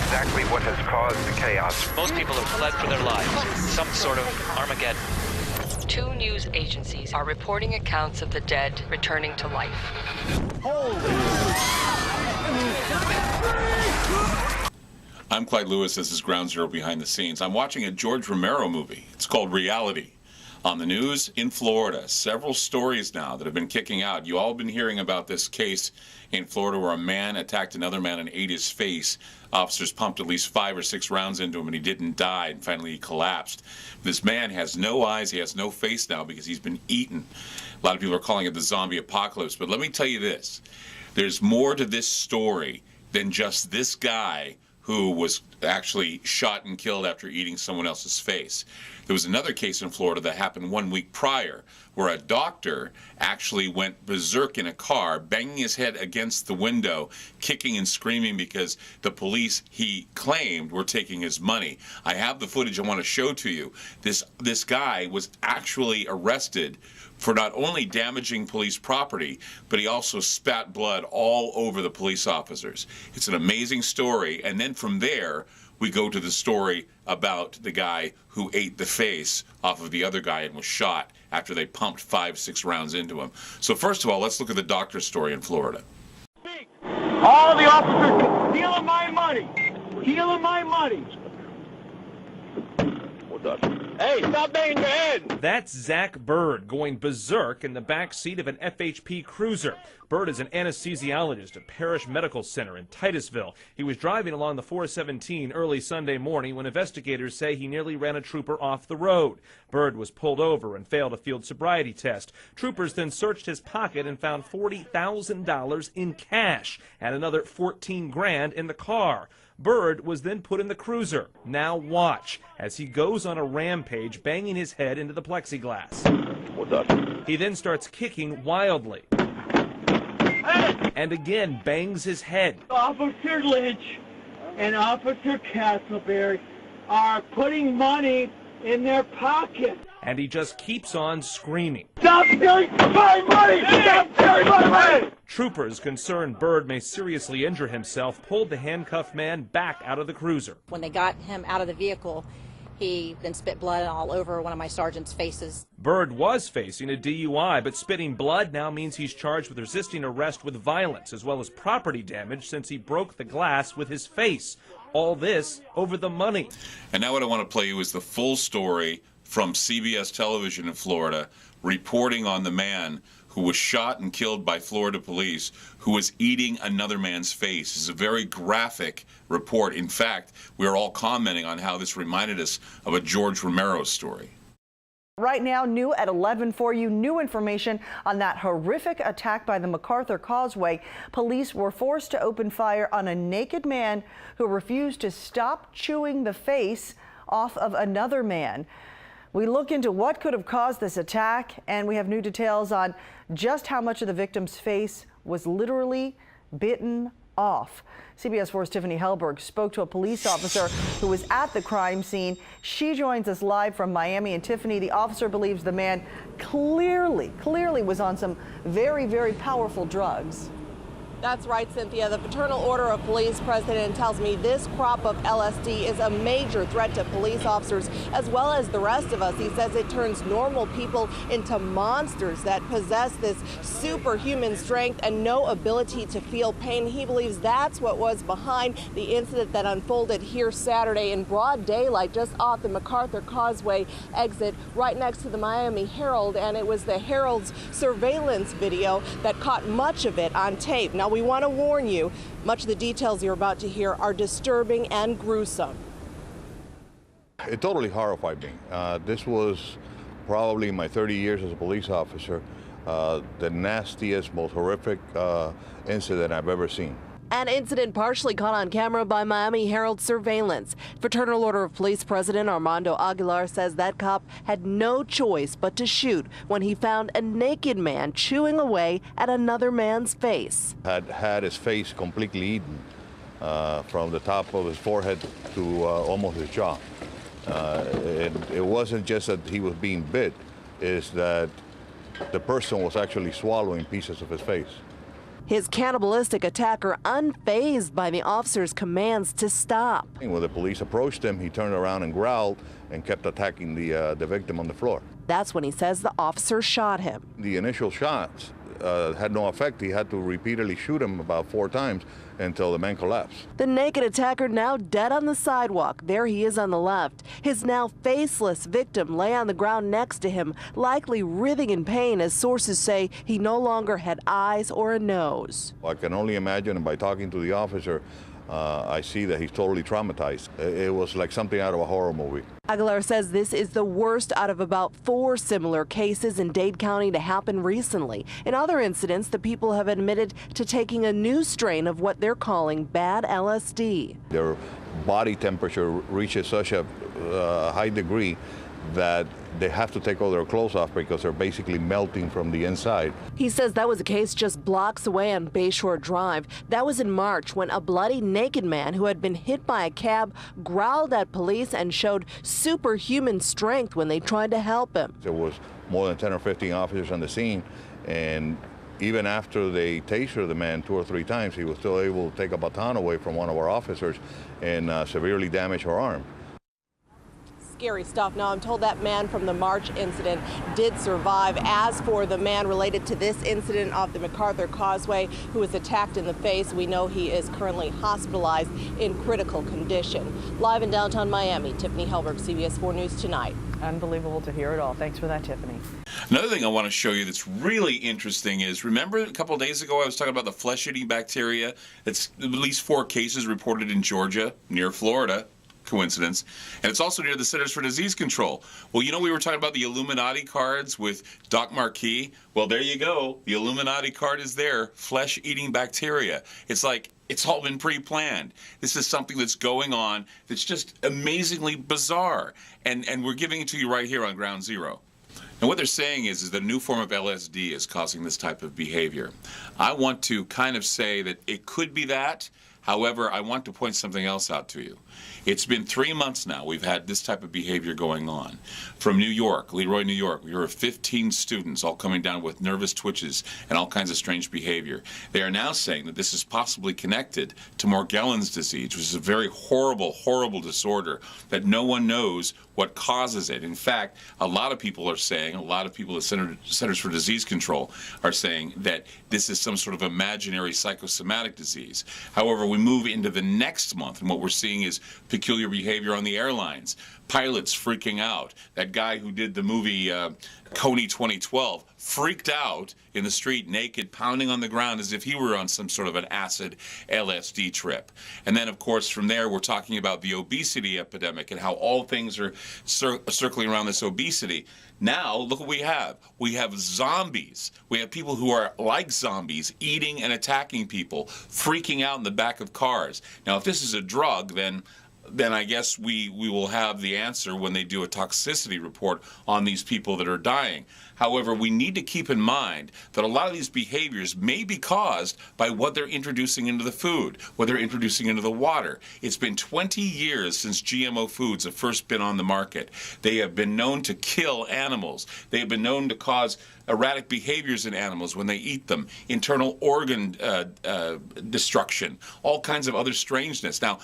exactly what has caused the chaos. Most people have fled for their lives. Some sort of Armageddon. 2 news agencies are reporting accounts of the dead returning to life. I'm Clyde Lewis. This is Ground Zero Behind the Scenes. I'm watching a George Romero movie. It's called Reality. On the news in Florida, several stories now that have been kicking out. You all have been hearing about this case in Florida where a man attacked another man and ate his face. Officers pumped at least 5 or 6 rounds into him and he didn't die, and finally he collapsed. This man has no eyes, he has no face now because he's been eaten. A lot of people are calling it the zombie apocalypse, but let me tell you this. There's more to this story than just this guy who was actually shot and killed after eating someone else's face. There was another case in Florida that happened 1 week prior where a doctor actually went berserk in a car, banging his head against the window, kicking and screaming because the police, he claimed, were taking his money. I have the footage I want to show to you. This guy was actually arrested for not only damaging police property, but he also spat blood all over the police officers. It's an amazing story, and then from there, we go to the story about the guy who ate the face off of the other guy and was shot after they pumped 5, 6 rounds into him. So first of all, let's look at the doctor's story in Florida. All the officers stealing my money. Stealing my money. Hey, stop banging your head! That's Zach Bird going berserk in the back seat of an FHP cruiser. Bird is an anesthesiologist at Parish Medical Center in Titusville. He was driving along the 417 early Sunday morning when investigators say he nearly ran a trooper off the road. Bird was pulled over and failed a field sobriety test. Troopers then searched his pocket and found $40,000 in cash and another $14 grand in the car. Bird was then put in the cruiser. Now watch as he goes on a rampage, banging his head into the plexiglass. What's up? He then starts kicking wildly. And again bangs his head. Officer Lynch and Officer Castleberry are putting money in their pocket. And he just keeps on screaming. Stop stealing my money! Stop stealing my money! Troopers, concerned Bird may seriously injure himself, pulled the handcuffed man back out of the cruiser. When they got him out of the vehicle, he then spit blood all over one of my sergeant's faces. Bird was facing a DUI, but spitting blood now means he's charged with resisting arrest with violence, as well as property damage since he broke the glass with his face. All this over the money. And now what I want to play you is the full story from CBS television in Florida, reporting on the man who was shot and killed by Florida police, who was eating another man's face. It's a very graphic report. In fact, we are all commenting on how this reminded us of a George Romero story. Right now, new at 11 for you, new information on that horrific attack by the MacArthur Causeway. Police were forced to open fire on a naked man who refused to stop chewing the face off of another man. We look into what could have caused this attack, and we have new details on just how much of the victim's face was literally bitten off. CBS 4's Tiffany Hellberg spoke to a police officer who was at the crime scene. She joins us live from Miami. And Tiffany, the officer believes the man clearly was on some very, very powerful drugs. That's right, Cynthia. The Fraternal Order of Police president tells me this crop of LSD is a major threat to police officers as well as the rest of us. He says it turns normal people into monsters that possess this superhuman strength and no ability to feel pain. He believes that's what was behind the incident that unfolded here Saturday in broad daylight just off the MacArthur Causeway exit right next to the Miami Herald. And it was the Herald's surveillance video that caught much of it on tape. Now, we want to warn you, much of the details you're about to hear are disturbing and gruesome. It totally horrified me. This was probably in my 30 years as a police officer, the nastiest, most horrific incident I've ever seen. An incident partially caught on camera by Miami Herald surveillance. Fraternal Order of Police President Armando Aguilar says that cop had no choice but to shoot when he found a naked man chewing away at another man's face. Had his face completely eaten from the top of his forehead to almost his jaw. It wasn't just that he was being bit, it's that the person was actually swallowing pieces of his face. His cannibalistic attacker unfazed by the officer's commands to stop. When the police approached him, he turned around and growled and kept attacking the victim on the floor. That's when he says the officer shot him. The initial shots had no effect. He had to repeatedly shoot him about 4 times until the man collapsed. The naked attacker now dead on the sidewalk. There he is on the left. His now faceless victim lay on the ground next to him, likely writhing in pain as sources say he no longer had eyes or a nose. I can only imagine, and by talking to the officer, I see that he's totally traumatized. It was like something out of a horror movie. Aguilar says this is the worst out of about 4 similar cases in Dade County to happen recently. In other incidents, the people have admitted to taking a new strain of what they're calling bad LSD. Their body temperature reaches such a high degree that they have to take all their clothes off because they're basically melting from the inside. He says that was a case just blocks away on Bayshore Drive. That was in March when a bloody naked man who had been hit by a cab growled at police and showed superhuman strength when they tried to help him. There was more than 10 or 15 officers on the scene, and even after they tasered the man 2 or 3 times, he was still able to take a baton away from one of our officers and severely damage her arm. Scary stuff. Now, I'm told that man from the March incident did survive. As for the man related to this incident off the MacArthur Causeway who was attacked in the face, we know he is currently hospitalized in critical condition. Live in downtown Miami, Tiffany Helberg, CBS 4 News Tonight. Unbelievable to hear it all. Thanks for that, Tiffany. Another thing I want to show you that's really interesting is, remember a couple of days ago I was talking about the flesh-eating bacteria? It's at least 4 cases reported in Georgia, near Florida. Coincidence. And it's also near the Centers for Disease Control. Well, you know, we were talking about the Illuminati cards with Doc Marquis. Well, there you go. The Illuminati card is there. Flesh-eating bacteria. It's like it's all been pre-planned. This is something that's going on that's just amazingly bizarre. And we're giving it to you right here on Ground Zero. And what they're saying is that a new form of LSD is causing this type of behavior. I want to kind of say that it could be that. However, I want to point something else out to you. It's been 3 months now we've had this type of behavior going on. From New York, Leroy, New York, we were 15 students all coming down with nervous twitches and all kinds of strange behavior. They are now saying that this is possibly connected to Morgellons disease, which is a very horrible, horrible disorder that no one knows what causes it. In fact, a lot of people are saying, a lot of people at Centers for Disease Control are saying that this is some sort of imaginary psychosomatic disease. However, we move into the next month, and what we're seeing is peculiar behavior on the airlines. Pilots freaking out. That guy who did the movie Coney 2012 freaked out in the street naked, pounding on the ground as if he were on some sort of an acid LSD trip. And then, of course, from there, we're talking about the obesity epidemic and how all things are circling around this obesity. Now, look what we have. We have zombies. We have people who are like zombies, eating and attacking people, freaking out in the back of cars. Now, if this is a drug, then I guess we will have the answer when they do a toxicity report on these people that are dying. However, we need to keep in mind that a lot of these behaviors may be caused by what they're introducing into the food, what they're introducing into the water. It's been 20 years since GMO foods have first been on the market. They have been known to kill animals. They have been known to cause erratic behaviors in animals when they eat them, internal organ destruction, all kinds of other strangeness. Now,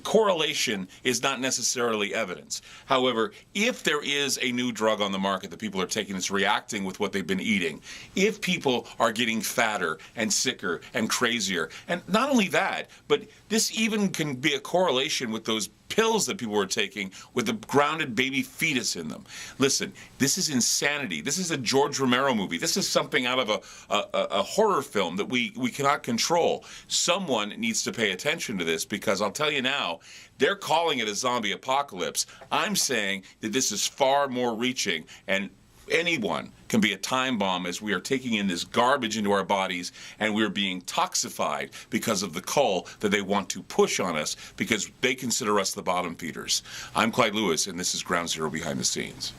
correlation is not necessarily evidence. However, if there is a new drug on the market that people are taking that's reacting with what they've been eating, if people are getting fatter and sicker and crazier, and not only that, but this even can be a correlation with those pills that people were taking with the grounded baby fetus in them. Listen, this is insanity. This is a George Romero movie. This is something out of a horror film that we cannot control. Someone needs to pay attention to this, because I'll tell you now, they're calling it a zombie apocalypse. I'm saying that this is far more reaching, and anyone can be a time bomb as we are taking in this garbage into our bodies and we're being toxified because of the cull that they want to push on us because they consider us the bottom feeders. I'm Clyde Lewis, and this is Ground Zero Behind the Scenes.